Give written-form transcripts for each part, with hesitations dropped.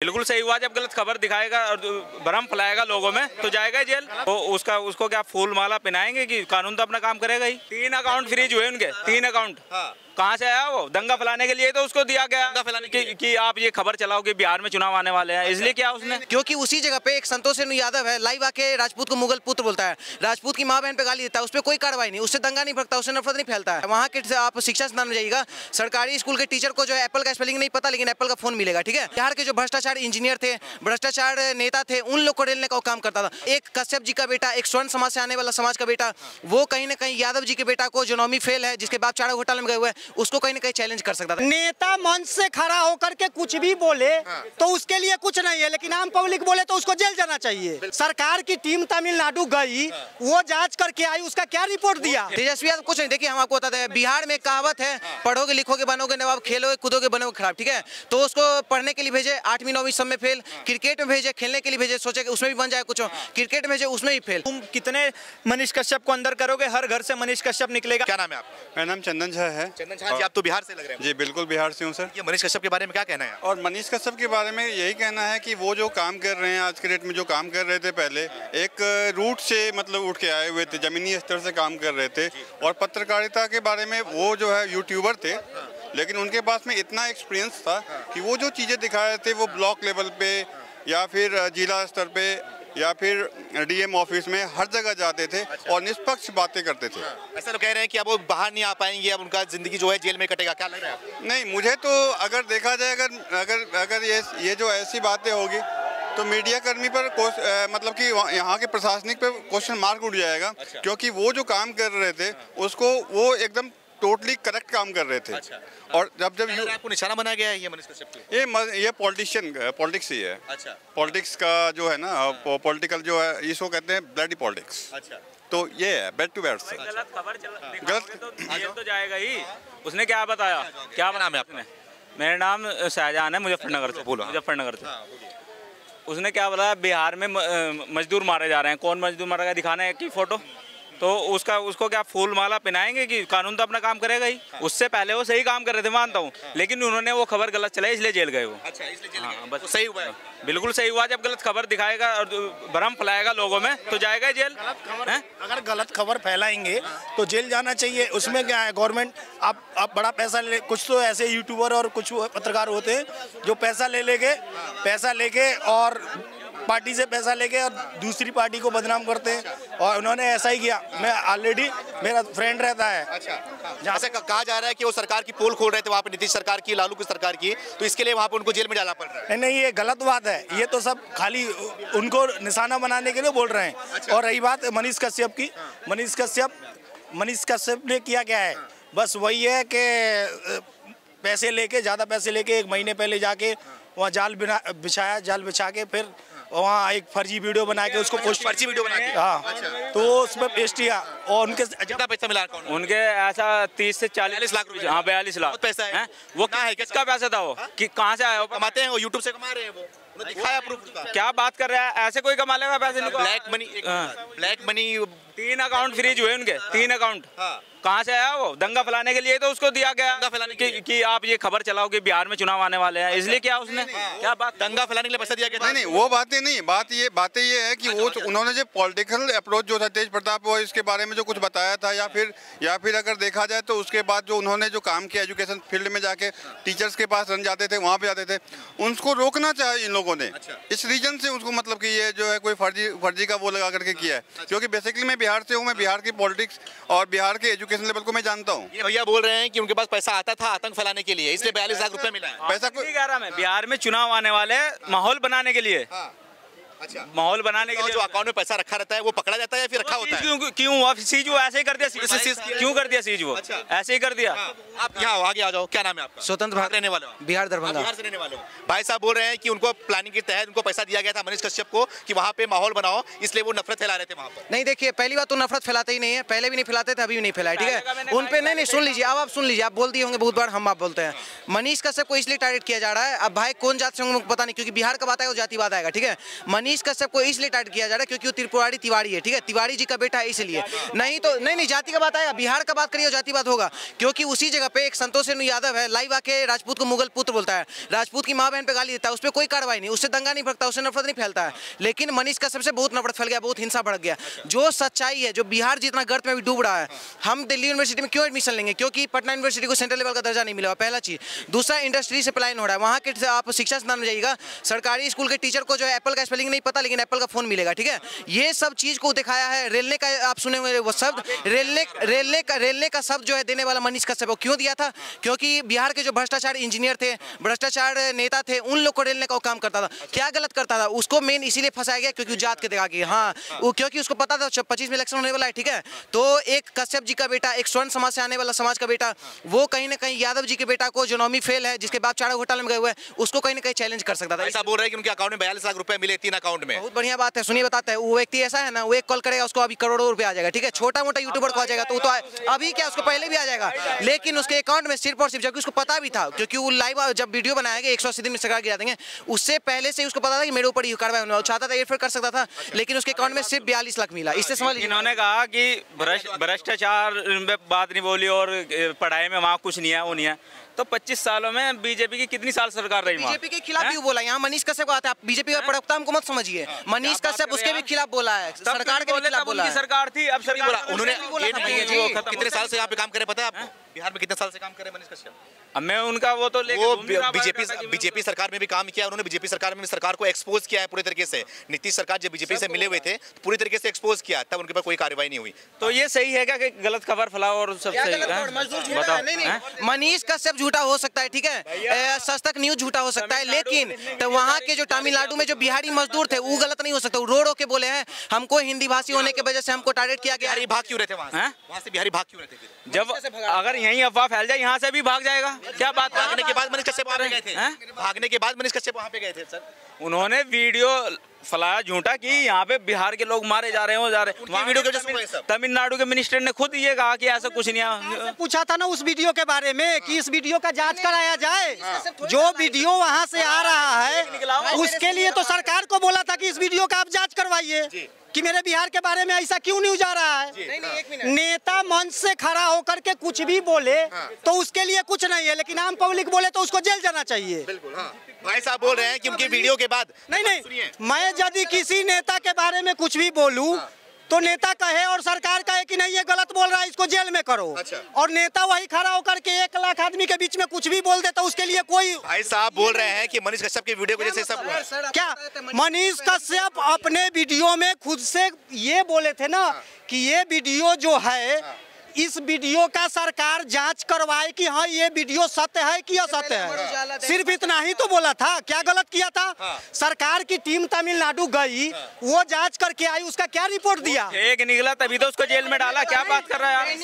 बिल्कुल सही हुआ, जब गलत खबर दिखाएगा और भ्रम फैलाएगा लोगों में तो जाएगा जेल। तो उसको क्या फूल माला पहनाएंगे कि कानून तो अपना काम करेगा ही। 3 अकाउंट फ्रीज हुए उनके, 3 अकाउंट। कहाँ से आया वो? दंगा फैलाने के लिए तो उसको दिया गया कि आप ये खबर चलाओ कि बिहार में चुनाव आने वाले हैं, इसलिए क्या उसने। क्योंकि उसी जगह पे एक संतोष यादव है, लाइव आके राजपूत को मुगल पुत्र बोलता है, राजपूत की माँ बहन पे गाली देता है, उस पर कोई कार्रवाई नहीं, उससे दंगा नहीं भड़कता, उससे नफरत नहीं फैलता है। वहाँ के आप शिक्षा संस्थान में जाइएगा, सरकारी स्कूल के टीचर को जो है एप्पल का स्पेलिंग नहीं पता, लेकिन एप्पल का फोन मिलेगा, ठीक है। बिहार के जो भ्रष्टाचार इंजीनियर थे, भ्रष्टाचार नेता थे, उन लोग को रेलने का काम करता था। एक कश्यप जी का बेटा, एक स्वर्ण समाज से आने वाला समाज का बेटा, वो कहीं ना कहीं यादव जी के बेटा को जो नौवीं फेल है, जिसके बाप चारा घोटाले में गए हुए हैं, उसको कहीं ना कहीं चैलेंज कर सकता था। नेता मंच से खड़ा होकर के कुछ भी बोले तो उसके लिए कुछ नहीं है, लेकिन आम पब्लिक बोले तो उसको जेल जाना चाहिए। सरकार की टीम तमिलनाडु गई, वो जांच करके आई, उसका क्या रिपोर्ट दिया? तेजस्वी यादव कुछ नहीं। देखिए हम आपको बताते हैं, बिहार में कहावत है, पढ़ोगे लिखोगे बनोगे नवाब, खेलोगे कूदोगे बनोगे खराब, ठीक है। तो उसको पढ़ने के लिए भेजे, 8वीं 9वीं सब में फेल, क्रिकेट में भेजे, खेलने के लिए भेजे, सोचे उसमें भी बन जाए कुछ, क्रिकेट में भेजे उसमें भी फेल। तुम कितने मनीष कश्यप को अंदर करोगे, हर घर से मनीष कश्यप निकलेगा। क्या नाम है आपका? मेरा नाम चंदन झा है। चंदन झा जी, आप तो बिहार से लग रहे हैं। जी बिल्कुल बिहार से हूँ सर। ये मनीष कश्यप के बारे में क्या कहना है? और मनीष कश्यप के बारे में यही कहना है कि वो जो काम कर रहे हैं आज के डेट में, जो काम कर रहे थे पहले एक रूट से मतलब उठ के आए हुए थे, जमीनी स्तर से काम कर रहे थे। और पत्रकारिता के बारे में वो जो है यूट्यूबर थे, लेकिन उनके पास में इतना एक्सपीरियंस था कि वो जो चीज़ें दिखा रहे थे वो ब्लॉक लेवल पे या फिर जिला स्तर पे या फिर डीएम ऑफिस में हर जगह जाते थे और निष्पक्ष बातें करते थे। ऐसा लोग कह रहे हैं कि अब वो बाहर नहीं आ पाएंगे, अब उनका जिंदगी जो है जेल में कटेगा, क्या लग रहा है आपको? नहीं, मुझे तो अगर देखा जाए, अगर ये जो ऐसी बातें होगी तो मीडिया कर्मी पर मतलब कि यहाँ के प्रशासनिक पे क्वेश्चन मार्क उठ जाएगा। क्योंकि वो जो काम कर रहे थे उसको वो एकदम टोटली करेक्ट काम कर रहे थे। और जब आपको निशाना बनाया गया है ये मनीष कश्यप के? ये पॉलिटिक्स ही है। अच्छा। पॉलिटिक्स का जो है ना, पॉलिटिकल जो है, इसको कहते हैं ब्लडी पॉलिटिक्स। अच्छा। तो ये है बैड टू बैड से गलत खबर गलत तो जाएगा ही। उसने क्या बताया? क्या नाम है आपने? मेरा नाम शाहजहान है, मुजफ्फरनगर से। बोलो। मुजफ्फरनगर से। उसने क्या बताया? बिहार में मजदूर मारे जा रहे हैं। कौन मजदूर मारा गया? दिखाना है कि फोटो। तो उसको क्या फूल माला पहनाएंगे कि कानून तो अपना काम करेगा ही। उससे पहले वो सही काम कर रहे थे, मानता हूँ, लेकिन उन्होंने वो खबर गलत चलाई इसलिए जेल गए वो। अच्छा, इसलिए जेल गए। बस तो सही हुआ है। बिल्कुल सही हुआ, जब गलत खबर दिखाएगा और भ्रम फैलाएगा लोगों में तो जाएगा जेल। अगर गलत खबर फैलाएंगे तो जेल जाना चाहिए। उसमें क्या है, गवर्नमेंट आप बड़ा पैसा ले, कुछ तो ऐसे यूट्यूबर और कुछ पत्रकार होते हैं जो पैसा लेके और पार्टी से पैसा लेके और दूसरी पार्टी को बदनाम करते हैं। और उन्होंने ऐसा ही किया। मैं ऑलरेडी, मेरा फ्रेंड रहता है। अच्छा। जैसे कहा जा रहा है कि वो सरकार की पोल खोल रहे थे वहाँ पे, नीतीश सरकार की, लालू की सरकार की, तो इसके लिए वहाँ पे उनको जेल में डालना पड़ रहा है। नहीं, ये गलत बात है। ये तो सब खाली उनको निशाना बनाने के लिए बोल रहे हैं। अच्छा। और रही बात मनीष कश्यप की, मनीष कश्यप ने किया क्या है? बस वही है कि पैसे लेके, ज़्यादा पैसे लेके 1 महीने पहले जाके वहाँ जाल बिछा के फिर वहाँ एक फर्जी वीडियो बना के उसको पोस्ट, फर्जी वीडियो बना के, हाँ, तो उसमें पेश किया। और उनके कितना पैसा मिला? उनके ऐसा 30 से 40 लाख रुपए। हाँ, 42 लाख पैसा है। वो कहाँ है? किसका पैसा था वो? कि कहाँ से आया वो? कमाते हैं वो, यूट्यूब से कमा रहे हैं वो। दिखाया प्रूफ उसका। क्या बात कर रहा है? ऐसे कोई कमा लेगा पैसे? ब्लैक मनी 3 अकाउंट फ्रीज हुए उनके, 3 अकाउंट। कहाँ से आया वो? दंगा फैलाने के लिए तो उसको दिया गया, दंगा फैलाने कि आप ये खबर चलाओ कि बिहार में चुनाव आने वाले हैं, इसलिए क्या उसने क्या बात? दंगा फैलाने के लिए पैसा दिया गया? नहीं, वो बातें नहीं। बातें ये है कि वो उन्होंने जो पॉलिटिकल अप्रोच जो था तेज प्रताप, वो इसके बारे में जो कुछ बताया था, या फिर अगर देखा जाए तो उसके बाद जो उन्होंने जो काम किया एजुकेशन फील्ड में, जाके टीचर्स के पास रन जाते थे, वहाँ पे जाते थे, उनको रोकना चाहिए इन लोगों ने। इस रीजन से उसको मतलब कि ये जो है कोई फर्जी का वो लगा करके किया है। क्योंकि बेसिकली मैं बिहार से हूँ, मैं बिहार की पॉलिटिक्स और बिहार के एजुकेशन लेवल को मैं जानता हूँ। ये भैया बोल रहे हैं कि उनके पास पैसा आता था आतंक फैलाने के लिए, इसलिए 42 लाख रुपए मिला है। पैसा नहीं कह रहा मैं, बिहार में चुनाव आने वाले, माहौल बनाने के लिए। अच्छा। माहौल बनाने के लिए जो अकाउंट में पैसा रखा रहता है वो पकड़ा जाता है या फिर रखा होता है? क्यों हुआ सीज? वो ऐसे ही कर दिया। क्यों कर दिया सीज? वो ऐसे ही कर दिया। आप यहाँ आगे आ जाओ। क्या नाम है आपका? स्वतंत्र भारत रहने वाले? बिहार, दरभंगा। बिहार से रहने वाले हो। भाई साहब बोल रहे हैं कि उनको प्लानिंग के तहत उनको पैसा दिया गया था मनीष कश्यप को कि वहाँ पे माहौल बनाओ, इसलिए वो नफरत फैला रहे थे वहाँ पर। नहीं, देखिए, पहली बात तो नफरत फैलाते ही नहीं है, पहले भी नहीं फैलाते थे, अभी भी नहीं फैलाए, ठीक है। उन पे नहीं, सुन लीजिए, अब आप सुन लीजिए, आप बोल दिए होंगे बहुत बार, हम आप बोलते हैं। मनीष कश्यप को इसलिए टारगेट किया जा रहा है। अब भाई कौन जात से होंगे पता नहीं, क्योंकि बिहार का बात है वो जातिवाद आएगा, ठीक है। मनीष मनीष कश्यप को इसलिए टारगेट किया जा रहा है क्योंकि वो त्रिपुरारी तिवारी है, ठीक है, तिवारी जी का बेटा है इसलिए। नहीं तो नहीं जाति का बात आएगा, बिहार का बात करिए जाति बात होगा, क्योंकि उसी जगह पे एक संतोष रेणु यादव है, लाइव आके राजपूत को मुगल पुत्र बोलता है, राजपूत की माँ बहन पे गाली देता है, उस पर कोई कार्रवाई नहीं, उससे दंगा नहीं भड़कता, उससे नफरत नहीं फैलता है। लेकिन मनीष कश्यप से बहुत नफरत फैल गया, बहुत हिंसा भड़क गया। जो सच्चाई है, जो बिहार जितना गर्त में भी डूब रहा है, हम दिल्ली यूनिवर्सिटी में क्यों एडमिशन लेंगे? क्योंकि पटना यूनिवर्सिटी को सेंट्रल लेवल का दर्जा नहीं मिला, पहला चीज। दूसरा, इंडस्ट्री से पलायन हो रहा है, वहाँ के आप शिक्षा संस्थान में जाइएगा, सरकारी स्कूल के टीचर को जो है एप्पल का स्पेलिंग नहीं पता, लेकिन एप्पल का फोन मिलेगा, ठीक है। ये सब चीज को दिखाया है। रेलने का आप सुने हुए वो शब्द, रेलने का शब्द जो है देने वाला मनीष कश्यप को क्यों दिया था? क्योंकि बिहार के जो भ्रष्टाचार इंजीनियर थे, भ्रष्टाचार नेता थे, उन लोग को रेलने का वो काम करता था। क्या गलत करता था? उसको मेन इसीलिए फंसाया गया क्योंकि जात के दिखा के, हाँ, क्योंकि उसको पता था 25 में इलेक्शन होने वाला है, ठीक है। तो एक कश्यप जी का बेटा, एक स्वर्ण समाज से आने वाला समाज का बेटा, वो कहीं ना कहीं यादव जी के बेटा को जो नौवीं फेल है, जिसके बाप चारा घोटाले में गए हुए हैं, उसको कहीं ना कहीं चैलेंज कर सकता था। ऐसा बोल रहे हैं कि उनके अकाउंट में 42 लाख रुपए मिले 3 अकाउंट में। बहुत बढ़िया बात है, सुनिए बताते हैं। वो व्यक्ति ऐसा है ना, वो एक कॉल करेगा उसको अभी करोड़ों रुपए आ जाएगा, ठीक है। छोटा मोटा यूट्यूबर को आ जाएगा तो अभी क्या, उसको पहले भी आ जाएगा, लेकिन उसके अकाउंट में सिर्फ और सिर्फ, जबकि उसको पता भी था, क्योंकि वो लाइव जब वीडियो बनाया गया 180 दिन में सरकार गिरा देंगे, उससे पहले से उसको पता था कि मेरे ऊपर ही कार्रवाई होने वाला, चाहता था एयरफेयर कर सकता था, लेकिन उसके अकाउंट में सिर्फ 42 लाख मिला। इससे समझ, इन्होंने कहा कि भ्रष्टाचार में बात नहीं बोली और पढ़ाई में वहाँ कुछ नहीं है, वो नहीं है। तो 25 सालों में बीजेपी की कितनी साल सरकार रही? बीजेपी के खिलाफ भी बोला, यहाँ मनीष कश्यप आता है, बीजेपी का प्रवक्ता हमको मत समझिए, मनीष कश्यप उसके भी खिलाफ बोला है, सरकार के खिलाफ बोला है। सरकार थी, अब सरकार उन्होंने कितने साल से यहाँ पे काम करे पता है आपको? बिहार में कितने साल से काम करे मनीष कश्यप? अब मैं उनका वो तो बीजेपी सरकार में भी काम किया उन्होंने, बीजेपी सरकार में भी सरकार को एक्सपोज किया है पूरी तरीके से। नीतीश सरकार जब बीजेपी से मिले हुए थे तो पूरी तरीके से एक्सपोज किया, तब उनके पर कोई कार्रवाई नहीं हुई। तो ये सही है क्या कि गलत खबर फैलाओ और सब सही है? बताओ। मनीष कश्यप झूठा हो सकता है, ठीक है, सच तक न्यूज झूठा हो सकता है, लेकिन तो वहाँ के जो तमिलनाडु में जो बिहारी मजदूर थे वो गलत नहीं हो सकता। रो रो के बोले हैं हमको हिंदी भाषी होने की वजह से हमको टारगेट किया गया। बिहारी भाग क्यों रहे थे वहाँ से बिहारी भाग क्यों रहे थे? जब अगर यहीं अफवाह फैल जाए यहाँ से भी भाग जाएगा। क्या बात? भागने के बाद मनीष कश्यप वहाँ पे गए थे, भागने के बाद मनीष कश्यप वहाँ पे गए थे सर। उन्होंने वीडियो फैलाया झूठा कि यहाँ पे बिहार के लोग मारे जा रहे हैं, तमिलनाडु के मिनिस्टर ने खुद ये कहा कि ऐसा कुछ नहीं है। पूछा था ना उस वीडियो के बारे में कि इस वीडियो का जांच कराया जाए। जो वीडियो वहाँ से आ रहा है उसके लिए तो सरकार को बोला था कि इस वीडियो का आप जांच करवाइए कि मेरे बिहार के बारे में ऐसा क्यों न्यूज आ रहा है। नेता मंच से खड़ा होकर के कुछ भी बोले तो उसके लिए कुछ नहीं है, लेकिन आम पब्लिक बोले तो उसको जेल जाना चाहिए। बिल्कुल, हाँ। भाई साहब बोल रहे हैं कि उनकी वीडियो के बाद नहीं, मैं यदि किसी नेता के बारे में कुछ भी बोलूं तो नेता कहे और सरकार कहे कि नहीं ये गलत बोल रहा है, इसको जेल में करो। अच्छा। और नेता वही खड़ा होकर के 1 लाख आदमी के बीच में कुछ भी बोल दे तो उसके लिए कोई। भाई साहब बोल रहे हैं कि मनीष कश्यप की वीडियो की वजह से सब क्या मनीष कश्यप अपने वीडियो में खुद से ये बोले थे ना कि ये वीडियो जो है इस वीडियो का सरकार जांच करवाए कि हाँ ये वीडियो सत्य है कि असत्य है। सिर्फ इतना ही तो बोला था, क्या गलत किया था? सरकार की टीम तमिलनाडु गई, वो जांच करके आई, उसका क्या रिपोर्ट दिया? एक निकला तभी तो उसको जेल में डाला। क्या बात कर रहा है? एक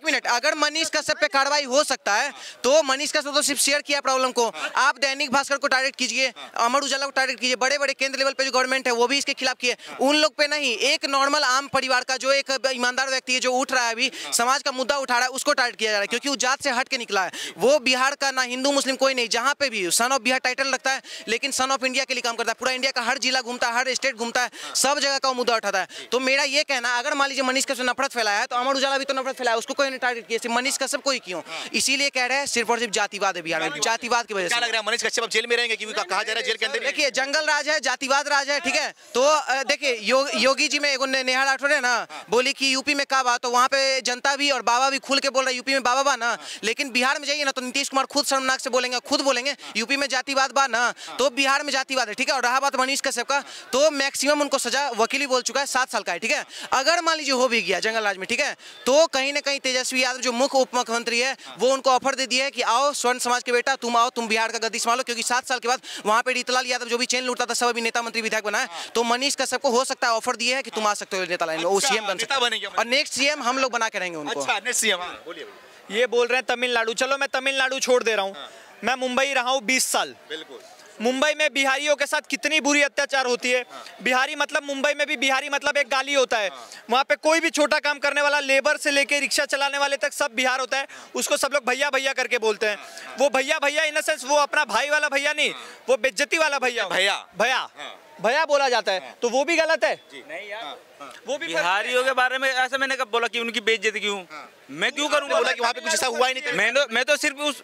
मिनट, अगर मनीष कश्यप पे कार्रवाई हो सकता है तो मनीष कश्यप तो सिर्फ शेयर किया प्रॉब्लम को। आप दैनिक भास्कर को टारगेट कीजिए, अमर उजाला को टारगेट कीजिए, बड़े बड़े केंद्र लेवल पे जो गवर्नमेंट है वो भी इसके खिलाफ किए, उन लोग पे नहीं। एक नॉर्मल आम परिवार का जो एक ईमानदार व्यक्ति है जो उठ रहा है, अभी समाज का मुद्दा उठा रहा है, उसको टारगेट किया जा रहा है क्योंकि वो जात से हट के निकला है। वो बिहार का ना हिंदू मुस्लिम कोई नहीं, जहां पे भी सन ऑफ बिहार टाइटल रखता है लेकिन सन ऑफ इंडिया के लिए काम करता है। पूरा इंडिया का हर जिला घूमता है, हर स्टेट घूमता है, सब जगह का मुद्दा उठाता है। तो मेरा ये कहना, अगर मान लीजिए मनीष कश्यप नफरत फैलाया है तो अमर उजाला भी तो नफरत फैलाया, उसको कोई नहीं टारगेट किया, सिर्फ मनीष कश्यप को ही क्यों? इसीलिए कह रहे हैं सिर्फ और सिर्फ जातिवाद है बिहार में, जातिवाद की वजह से। क्या लग रहा है मनीष कश्यप अब जेल में रहेंगे क्योंकि कहा जा रहा है जेल के अंदर? देखिए जंगल राज है, जातिवाद राज है, ठीक है। तो देखिए योगी जी में एगो नेहा राठौर है ना, बोली कि यूपी में का बात, तो वहाँ पे जनता भी और बाबा भी खुल के बोल रहे यूपी में बाबा बा ना, लेकिन बिहार में जाइए ना तो नीतीश कुमार खुद शर्मनाक से बोलेंगे, खुद बोलेंगे यूपी में जातिवाद बा ना, तो बिहार में जातिवाद है, ठीक है। और रहा बात मनीष कश्यप का, तो मैक्सिमम उनको सजा वकीली बोल चुका है 7 साल का है, ठीक है। अगर मान लीजिए हो भी गया जंगल राज में, ठीक है, तो कहीं ना कहीं तेजस्वी यादव जो मुख्य उप मुख्यमंत्री है वो उनको ऑफर दे दिया है कि आओ स्वर्ण समाज के बेटा, तुम आओ, तुम बिहार का गद्दी संभालो, क्योंकि 7 साल के बाद वहाँ पे रीतलाल यादव जो भी चेन लूटता था सब अभी नेता मंत्री विधायक बना है। तो मनीष कश्यप को हो सकता है ऑफर दिया है कि तुम आ सकते हो नेता लाइन में, वो सीएम बन सकते हैं और नेक्स्ट सीएम हम लोग बना के रहेंगे उनको। अच्छा, नेक्स्ट सीएम बोलिए। ये बोल रहे हैं तमिलनाडु, चलो मैं तमिलनाडु छोड़ दे रहा हूँ। मैं मुंबई रहा हूँ 20 साल। बिल्कुल। मुंबई में बिहारियों के साथ कितनी बुरी अत्याचार होती है। बिहारी मतलब मुंबई में भी बिहारी मतलब एक गाली होता है। वहाँ पे कोई भी छोटा काम करने वाला, लेबर से लेके रिक्शा चलाने वाले तक सब बिहार होता है। उसको सब लोग भैया भैया करके बोलते हैं। वो भैया भैया इन द सेंस वो अपना भाई वाला भैया नहीं, वो बेइज्जती वाला भैया भैया भैया बोला जाता है, तो वो भी गलत है। नहीं यार, वो भी बिहारियों के बारे में ऐसा मैंने कब बोला कि उनकी बेइज्जती क्यों? मैं क्यों करूंगा? बोला कि वहाँ पे कुछ ऐसा हुआ ही नहीं। मैं तो सिर्फ उस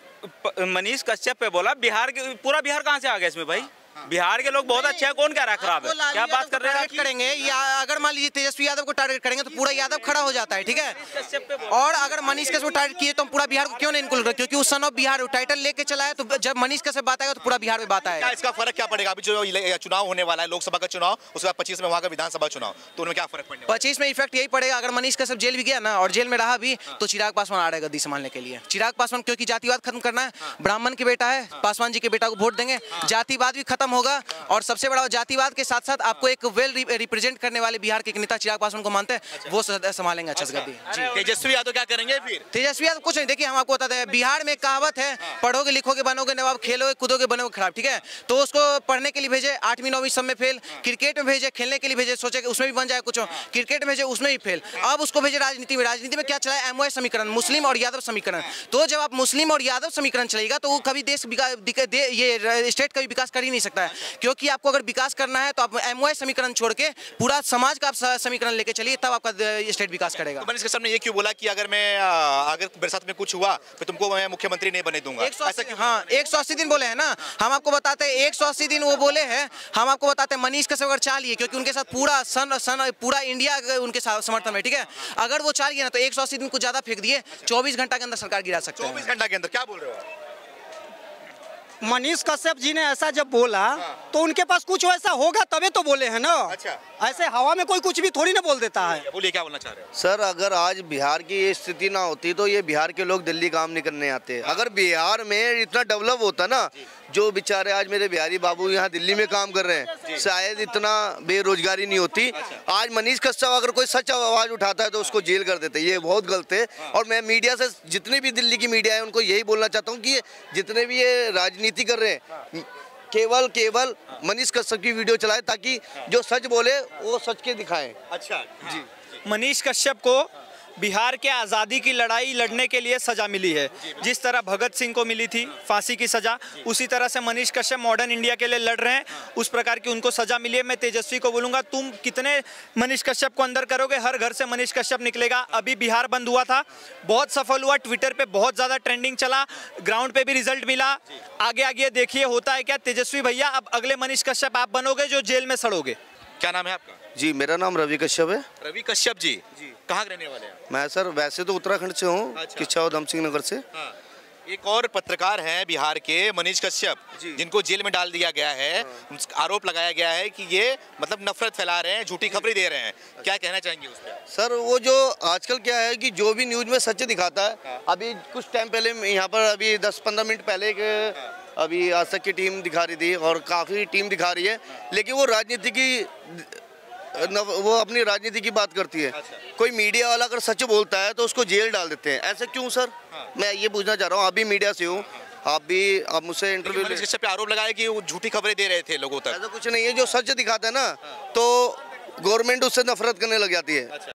मनीष कश्यप पे बोला। बिहार के पूरा बिहार कहाँ से आ गया इसमें भाई? बिहार के लोग बहुत अच्छे हैं, कौन कह रहा है खराब है? क्या बात कर रहे हैं? करेंगे या अगर मान लीजिए तेजस्वी यादव को टारगेट करेंगे तो पूरा यादव खड़ा हो जाता है, ठीक है। और अगर मनीष कश्यप को टारगेट किए तो पूरा बिहार को क्यों नहीं इनक्लूड? क्योंकि उस सन ऑफ बिहार टाइटल लेके चला है, तो जब मनीष कश्यप बात आएगा तो पूरा बिहार में बात आएगा। इसका फर्क क्या पड़ेगा? अभी जो चुनाव होने वाला है, लोकसभा का चुनाव, उसके बाद 25 में वहाँ का विधानसभा चुनाव, तो उनमें क्या फर्क पड़ेगा? 25 में इफेक्ट यही पड़ेगा, अगर मनीष कश्यप जेल भी गया ना और जेल में रहा भी तो चिराग पासवान आ रहेगा गद्दी संभालने के लिए। चिराग पासवान क्योंकि जातिवाद खत्म करना है, ब्राह्मण के बेटा है, पासवान जी के बेटा को वोट देंगे, जातिवाद भी खत्म होगा। और सबसे बड़ा जातिवाद के साथ साथ आपको एक वेल रिप्रेजेंट करने वाले बिहार के नेता चिराग पासवान को मानते हैं, वो संभालेंगे अच्छे से गद्दी। तेजस्वी यादव क्या करेंगे फिर? तेजस्वी यादव कुछ नहीं, देखिए हम आपको बताते हैं, बिहार में कहावत है, पढ़ोगे लिखोगे बनोगे नवाब, खेलोगे कूदोगे बनोगे खराब, ठीक है। तो उसको पढ़ने के लिए भेजे, 8वीं 9वीं सब में फेल, क्रिकेट में भेजे, खेलने के लिए भेजे, सोचे कि उसमें भी बन जाए कुछ, क्रिकेट में भेजे उसमें भी फेल। अब उसको भेजे राजनीति में। राजनीति में क्या चला है? एमओए समीकरण, मुस्लिम और यादव समीकरण। तो जब आप मुस्लिम और यादव समीकरण चलेगा तो वो कभी देश ये स्टेट का भी विकास कर ही नहीं सकता है, क्योंकि आपको अगर विकास करना है तो आप एमओए समीकरण छोड़ के पूरा समाज का आप समीकरण लेके चलिए, तब आपका स्टेट विकास करेगा। तो मनीष कश्यप ने ये क्यों बोला कि अगर मेरे साथ में कुछ हुआ तो तुमको मैं मुख्यमंत्री नहीं बने दूंगा? 180 दिन बोले हैं ना, हम आपको बताते हैं 180 दिन वो बोले हैं। हम आपको बताते हैं मनीष कश्यप अगर चाह लिए, क्योंकि उनके साथ पूरा इंडिया उनके समर्थन में, ठीक है। अगर वो चाह लिए ना तो 180 दिन को ज्यादा फेंक दिए, 24 घंटा के अंदर सरकार गिरा सकते हैं। 24 घंटा के अंदर? क्या बोल रहे हो? मनीष कश्यप जी ने ऐसा जब बोला तो उनके पास कुछ वैसा होगा तभी तो बोले हैं ना। अच्छा। ऐसे हवा में कोई कुछ भी थोड़ी ना बोल देता है। बोलिए, क्या बोलना चाह रहे हो? सर, अगर आज बिहार की ये स्थिति ना होती तो ये बिहार के लोग दिल्ली काम नहीं करने आते। अगर बिहार में इतना डेवलप होता ना, जो बेचारे आज मेरे बिहारी बाबू यहाँ दिल्ली में काम कर रहे हैं, शायद इतना बेरोजगारी नहीं होती। आज मनीष कश्यप अगर कोई सच आवाज उठाता है तो उसको जेल कर देते, ये बहुत गलत है। और मैं मीडिया से, जितनी भी दिल्ली की मीडिया है, उनको यही बोलना चाहता हूँ कि जितने भी ये राजनीति कर रहे हैं, केवल मनीष कश्यप की वीडियो चलाए, ताकि जो सच बोले वो सच के दिखाएं। अच्छा जी। मनीष कश्यप को बिहार के आज़ादी की लड़ाई लड़ने के लिए सज़ा मिली है। जिस तरह भगत सिंह को मिली थी फांसी की सज़ा, उसी तरह से मनीष कश्यप मॉडर्न इंडिया के लिए लड़ रहे हैं, उस प्रकार की उनको सज़ा मिली है। मैं तेजस्वी को बोलूँगा, तुम कितने मनीष कश्यप को अंदर करोगे, हर घर से मनीष कश्यप निकलेगा। अभी बिहार बंद हुआ था, बहुत सफल हुआ, ट्विटर पर बहुत ज़्यादा ट्रेंडिंग चला, ग्राउंड पर भी रिजल्ट मिला। आगे देखिए होता है क्या। तेजस्वी भैया, अब अगले मनीष कश्यप आप बनोगे जो जेल में सड़ोगे। क्या नाम है आपका? जी, मेरा नाम रवि कश्यप है। रवि कश्यप जी, कहाँ रहने वाले हैं? मैं सर वैसे तो उत्तराखंड से हूँ। अच्छा। किच्छा उधम सिंह नगर से। एक और पत्रकार हैं बिहार के, मनीष कश्यप, जिनको जेल में डाल दिया गया है। आरोप लगाया गया है कि ये मतलब नफरत फैला रहे हैं, झूठी खबरें दे रहे हैं। क्या कहना चाहेंगे उस पर? सर, वो जो आजकल क्या है कि जो भी न्यूज में सच दिखाता है, अभी कुछ टाइम पहले यहाँ पर, अभी 10-15 मिनट पहले अभी आज तक की टीम दिखा रही थी और काफ़ी टीम दिखा रही है, लेकिन वो राजनीति की वो अपनी राजनीति की बात करती है। कोई मीडिया वाला अगर सच बोलता है तो उसको जेल डाल देते हैं। ऐसे क्यों सर? मैं ये पूछना चाह रहा हूँ। आप भी मीडिया से हो, आप मुझसे इंटरव्यू मनीष कश्यप पे आरोप लगाया कि वो झूठी खबरें दे रहे थे लोगों तक। ऐसा कुछ नहीं है। जो सच दिखाता है ना, तो गवर्नमेंट उससे नफरत करने लग जाती है।